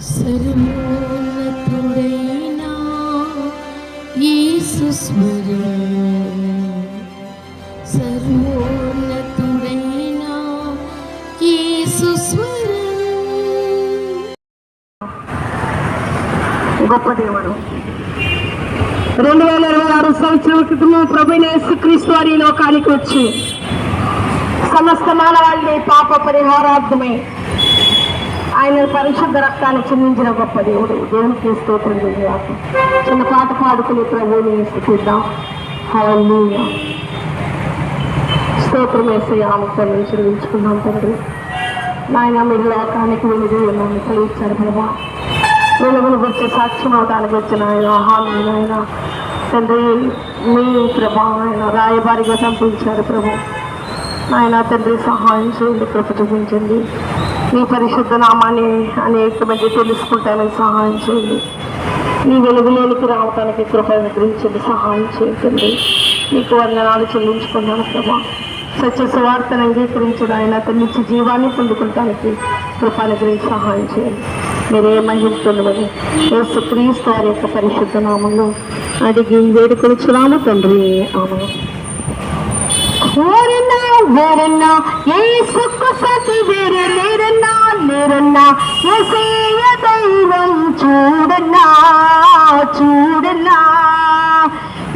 సర్వోన్నతుడైనా యేసు స్వరం, సర్వోన్నతుడైనా యేసు స్వరం. గొప్ప దేవుడు 2026 సంవత్సరం క్రితము ప్రభువైన యేసుక్రీస్తు వారి లోకానికి వచ్చి సమస్త మానవాళి పాప పరిహారార్థమై ఆయన పరిశుద్ధ రక్తాన్ని చెందించిన గొప్ప దేవుడు. దేవునికి స్తోత్రం చేయాలి. చిన్న పాట పాడుకుని ప్రభువుని స్తుతిద్దాం. హల్లెలూయా. స్తోత్రం యేసయ్యా, ఆమెను చెల్లించుకుందాం తండ్రి. నాయన మీరు లోకానికి వెళ్ళి నన్ను కలిగించారు ప్రభా. వెలుగును గురించి సాక్ష్యం అవడానికి వచ్చిన ఆయన ఆయన తండ్రి మీ ప్రభా ఆయన రాయబారిగా పంపించారు ప్రభు. ఆయన తండ్రి సహాయం చేయండి, కృప చూపించండి. మీ పరిశుద్ధ నామాన్ని అనేక మంది తెలుసుకుంటానికి సహాయం చేయండి. మీ వెలుగులోనికి రావటానికి కృప అనుగ్రహించండి, సహాయం చేయండి. మీకు వందనాలు చెల్లించుకున్నాను ప్రభా. సత్య సువార్తను అంగీకరించడం ఆయన నిత్య జీవాన్ని పొందుకోవటానికి కృప అనుగ్రహించి సహాయం చేయండి. మీరే మహిళని యేసుక్రీస్తు వారి యొక్క పరిశుద్ధ నామంలో అడిగి వేడుకొలుచున్నాము తండ్రి. ఆమె వేరన్నా యేసుకు సతి వేరే లేరన్నా లేరన్నా యేసయ్య దైవం చూడన్నా చూడన్నా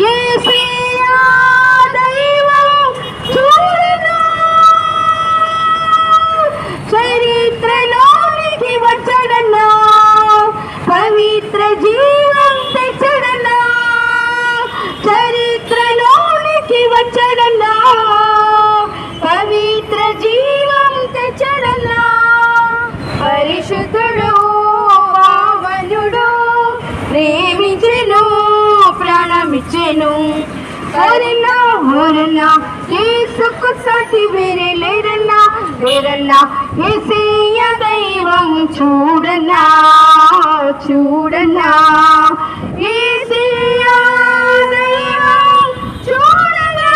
యేసయ్య దైవం చూడన్నా చరిత్రలోనికి వచ్చడన్నా పవిత్ర జీవం తెచ్చడన్నా చరిత్రలోనికి వచ్చడన్నా పవిత్ర జీవం తెచ్చడన్నా పరిశుద్ధుడు పావనుడు ప్రేమించెను ప్రాణమిచ్చెను వరన్నా వరన్నా యేసుకు సాటి వేరే లేరన్నా లేరన్నా యేసయ్య దైవం చూడన్నా చూడన్నా యేసయ్య దైవం చూడన్నా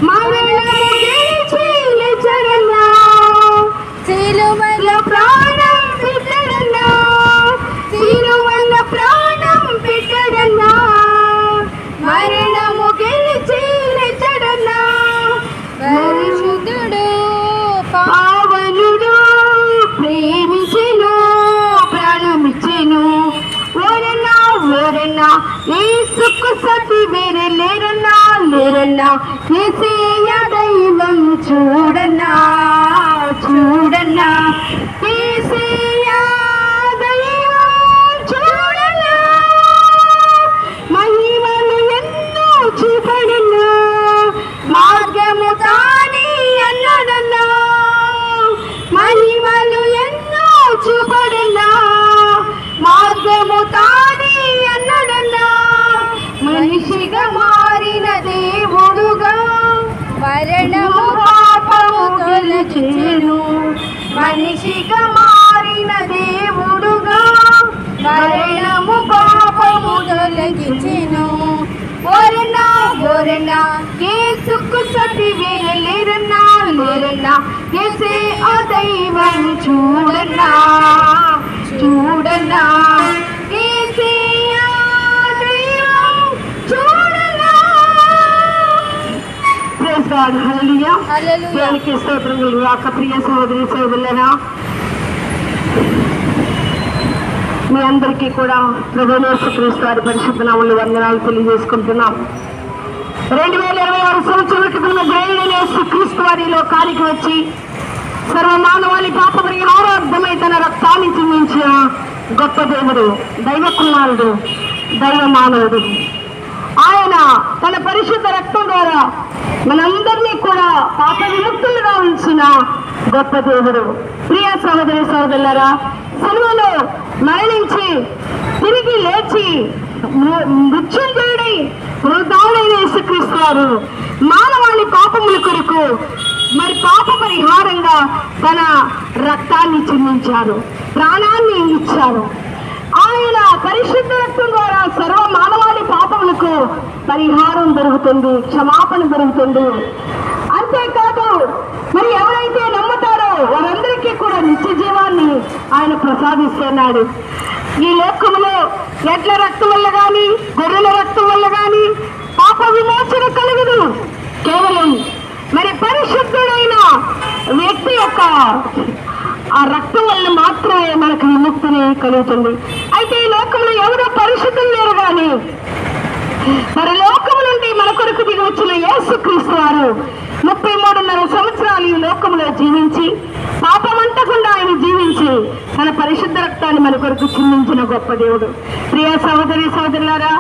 మరణము గెలిచి లేచడన్నా సిలువలో ప్రాణం పెట్టడన్నా సిలువలో ప్రాణం పెట్టడన్నా మరణము గెలిచి లేచడన్నా పరిశుద్ధుడు పావనుడు ప్రేమించెను ప్రాణమిచ్చెను వరన్నా వరన్నా యేసుకు సతి వేరే లేరన్నా లేరన్నా యేసయ్య దైవం చూడన్నా చూడన్నా యేసయ్య దైవం చూడన్నా మహిమలు ఎన్నో చూపడన్నా మార్గము తాని అన్నడన్నా మహిమలు ఎన్నో చూపడన్నా మార్గము తాని అన్నడన్నా మనిషిగా మారిన దేవుడుగా మరణము పాపము తొలగించెను మనిషిగా మారిన దేవుడుగా మరణము పాపము తొలగించెను వరన్నా వరన్నా యేసుకు సతి వేరే లేరన్నా లేరన్నా యేసయ్య దైవం చూడన్నా చూడన్నా యేసయ్య దైవం చూడన్నా. Praise God. హల్లెలూయా. దేవునికి స్తోత్రములు. యొక్క ప్రియ సహోదరి సహోదరులారా, మీ అందరికీ కూడా ప్రభువైన యేసుక్రీస్తు వారి పరిశుద్ధ నామములో వందనాలు తెలియజేసుకుంటున్నాం. 2026 సంవత్సరాల క్రితం దేవుడైన యేసుక్రీస్తు వారి లోకానికి వచ్చి సర్వమానవాళి పాప పరిహారార్థమై తన రక్తాన్ని చిందించిన గొప్ప దేవుడు, దైవ కుమారుడు, దైవ మానవుడు. ఆయన తన పరిశుద్ధ రక్తం ద్వారా మనందరినీ కూడా పాప విముక్తులుగా ఉంచిన గొప్ప దేవుడు. ప్రియ సహోదరి సహోదరులారా, సిలువలో మరణించి తిరిగి లేచి మృత్యుంజయుడై వృద్ధాడైన యేసుక్రీస్తు వారు మానవాళి పాపముల కొరకు మరి పాప పరిహారంగా తన రక్తాన్ని చిందించారు, ప్రాణాన్ని ఇచ్చారు. ఆయన పరిశుద్ధ రక్తం ద్వారా సర్వ మానవాళి పాపములకు పరిహారం దొరుకుతుంది, క్షమాపణ దొరుకుతుంది. అంతేకాదు మరి ఎవరైతే నమ్ముతారో వారందరికీ కూడా నిత్య ఆయన ప్రసాదిస్తున్నాడు. ఈ లోకంలో ఎడ్ల రక్తం వల్ల కానీ గొర్రెల రక్తం వల్ల కానీ పాప విమోచన కలుగుదు. కేవలం మరి పరిశుద్ధుడైన వ్యక్తి యొక్క ఆ రక్తం వల్ల మాత్రమే మనకు విముక్తిని కలుగుతుంది. అయితే ఈ లోకంలో ఎవరో పరిశుద్ధులు లేరు కానీ మరి లోకము నుండి మన కొరకు దిగి వచ్చిన యేసుక్రీస్తు వారు 33.5 సంవత్సరాలు ఈ లోకంలో జీవించి పాపమంటకుండా ఆయన జీవించి తన పరిశుద్ధ రక్తాన్ని మన కొరకు చిందించిన గొప్ప దేవుడు. ప్రియ సహోదరి సహోదరులారా,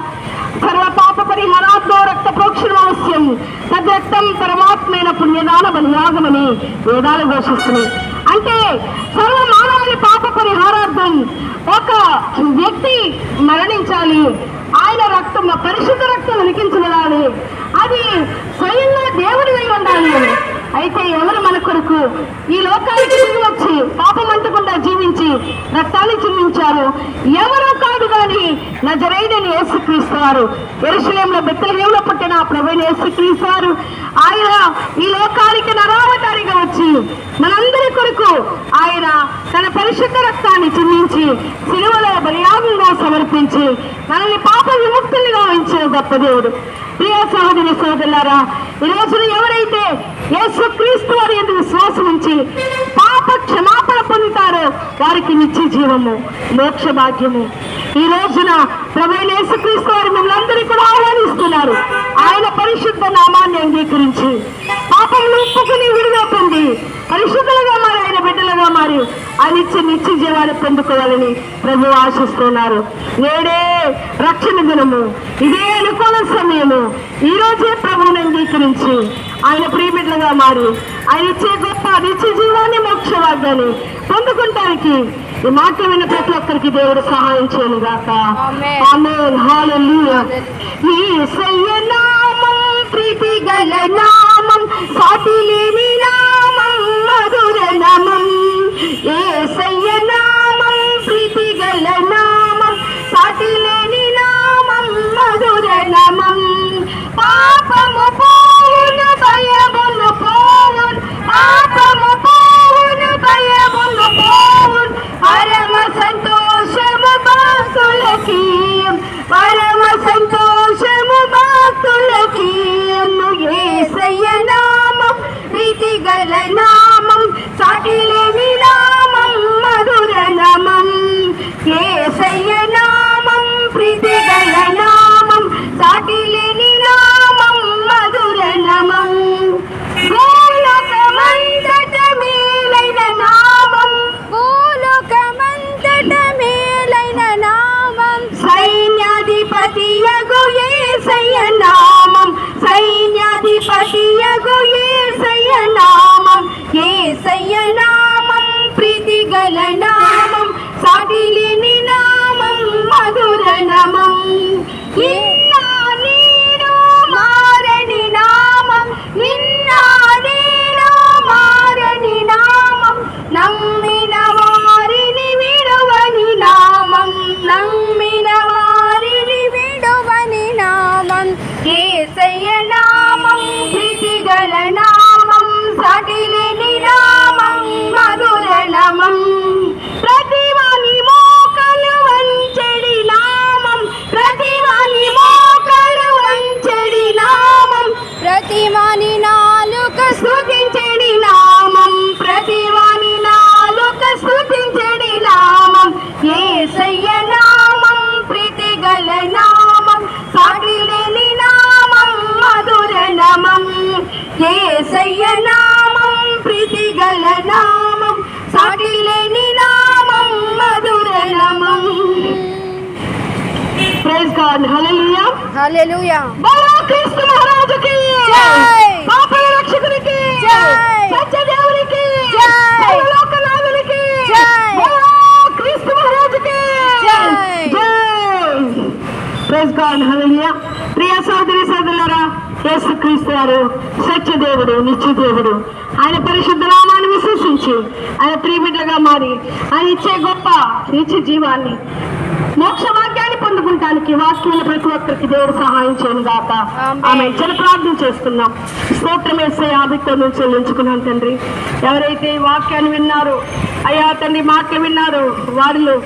సర్వ పాప పరిహారాత్మో రక్త ప్రోక్షణ అవశ్యం తద్రక్తం పరమాత్మైన పుణ్యదాన బలియాగమని వేదాలు ఘోషిస్తున్నాయి. అంటే సర్వ మానవుని పాప పరిహారార్థం ఒక వ్యక్తి మరణించాలి, ఆయన రక్తం పరిశుద్ధ రక్తం ఉలికించబడాలి, అది స్వయంగా దేవుడి అయి ఉండాలి. అయితే ఎవరు మన కొరకు ఈ లోకానికి దిగి వచ్చి పాపం అంటకుండా జీవించి రక్తాన్ని చిందించారు? ఎవరో కాదు కానీ నజరేయుడైన యేసుక్రీస్తు వారు. యెరూషలేములో బెత్లెహేములో పుట్టిన ప్రభువైన యేసుక్రీస్తు వారు ఆయన ఈ లోకానికి నరావతారిగా వచ్చి మనందరి కొరకు ఆయన తన పరిశుద్ధ రక్తాన్ని చిందించి సిలువలో బలియాగంగా సమర్పించి మనల్ని పాప విముక్తులుగా ఉంచిన గొప్ప దేవుడు. ప్రియ సహోదరి సోదరులారా, ఈ రోజున ఎవరైతే యేసుక్రీస్తు వారి యందు విశ్వాసం ఉంచి పాప క్షమాపణ పొందుతారో వారికి నిత్య జీవము, మోక్ష భాగ్యము. ఈ రోజున ప్రభువైన యేసుక్రీస్తు వారు మిమ్మల్ని అందరికీ కూడా ఆహ్వానిస్తున్నారు. ఆయన పరిశుద్ధ నామాన్ని అంగీకరించి పాపములు ఒప్పుకుని విడుదల పొంది పరిశుద్ధులుగా మారి ఆయన బిడ్డలుగా మారి ఆయన ఇచ్చే నిత్య జీవాన్ని పొందుకోవాలని ప్రభు ఆశిస్తున్నారు. నేడే రక్షణ దినము, ఇదే అనుకూల సమయము. ఈ రోజే ప్రభువుని అంగీకరించి ఆయన ప్రియబిడ్డలుగా మారి ఆయన ఇచ్చే గొప్ప నిత్య జీవాన్ని, మోక్ష వాగ్దాన్ని పొందుకుంటానికి ఈ మాట విన్న ప్రతి ఒక్కరికి దేవుడు సహాయం చేయను గాక. ఆమేన్. హల్లెలూయా. యేసయ్య నామం ప్రీతి గల నామం, సాటి లేని నామం, మధుర నామం. యేసయ్య నామం ప్రీతి గల నామం, సాటి లేని నామం, మధుర నామం. పాపము పోవును, భయమును పోవును, పాపము పోవును, భయమును పోవును, పరమ సంతోషము భక్తులకి, పరమ సంతోషము భక్తులకి. యేసయ్య నామం ప్రీతి గల నామం, సాటి లేని నామం, మధుర నామం. యేసయ్య నామం ప్రీతి గల నామం, సాటి లేని నామం, మధుర నామం. భూలోకమంతట మేలైన నామం, భూలోకమంతట మేలైన నామం. సైన్యాధిపతియగు యేసయ్య నామం, సైన్యాధిపతియగు యేసయ్య నామం. యేసయ్య నామం ప్రీతి గల నామం, సాటి లేని నామం, మధుర నామం. నిన్న నేను మారని నామం, నిన్న నేను మారని నామం, నమ్మిన వారిని విడువని నామం, నమ్మిన వారిని విడువని నామం. యేసయ్య నామం ప్రీతి గల నామం, సాటి లేని నామం, మధుర నామం. ప్రతివాని మోకలు వంచెడి నామం, ప్రతివాని మోకలు వంచెడి నామం, ప్రతివాని నాలుక స్తుతించెడి నామం, ప్రతివాని నాలుక స్తుతించెడి నామం. యేసయ్య నామం ప్రీతి గల నామం, సాటి లేని నామం, మధుర నామం. యేసయ్య నామం ప్రీతి గల నామం, సాటి లేని నామం, మధుర నామం. Praise God. హల్లెలూయా. హల్లెలూయా. బోలో క్రీస్తు మహారాజుకి జై. పాపల రక్షకునికి జై. సత్య దేవునికి జై. సర్వలోకనాథునికి జై. బోలో క్రీస్తు మహారాజుకి జై. జై. Praise God. హల్లెలూయా. ప్రియ సోదరి సోదరులారా, యేసుక్రీస్తు వారు సత్య దేవుడు, నిత్య దేవుడు. ఆయన పరిశుద్ధ నామాన్ని విశ్వసించి ఆయన ప్రియబిడ్డగా మారి ఆయన ఇచ్చే గొప్ప నిత్య జీవాన్ని మోక్ష వాక్యాన్ని పొందుకుంటానికి వాక్యాన్ని ప్రతి ఒక్కరికి దేవుడు సహాయం చేయను గాక. ఆమేన్. ఆమె జన ప్రార్థన చేస్తున్నాం. స్తోత్రం వేసే ఆధిక్యం చెల్లించుకున్నాం తండ్రి. ఎవరైతే ఈ వాక్యాన్ని విన్నారో అయ్యా తండ్రి, మాటలు విన్నారో వారిలో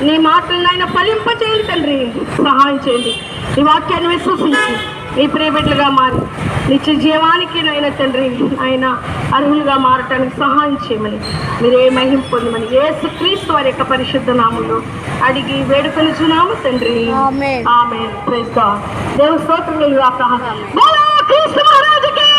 నీ మాటలను ఆయన ఫలింప చేయండి తండ్రి, సహాయం చేయండి. ఈ వాక్యాన్ని విశ్వసించి నీ ప్రియబిడ్డలుగా మారి నిత్య జీవానికి నాయన తండ్రి ఆయన అర్హులుగా మారటానికి సహాయం చేయమని, మీరే మహిమ పొందమని యేసుక్రీస్తు వారి యొక్క పరిశుద్ధ నామంలో అడిగి వేడుకొనుచున్నాము తండ్రి. ఆమేన్. ఆమేన్. Praise God. దేవుని స్తోత్రం గాక. బోలో క్రీస్తు మహారాజుకి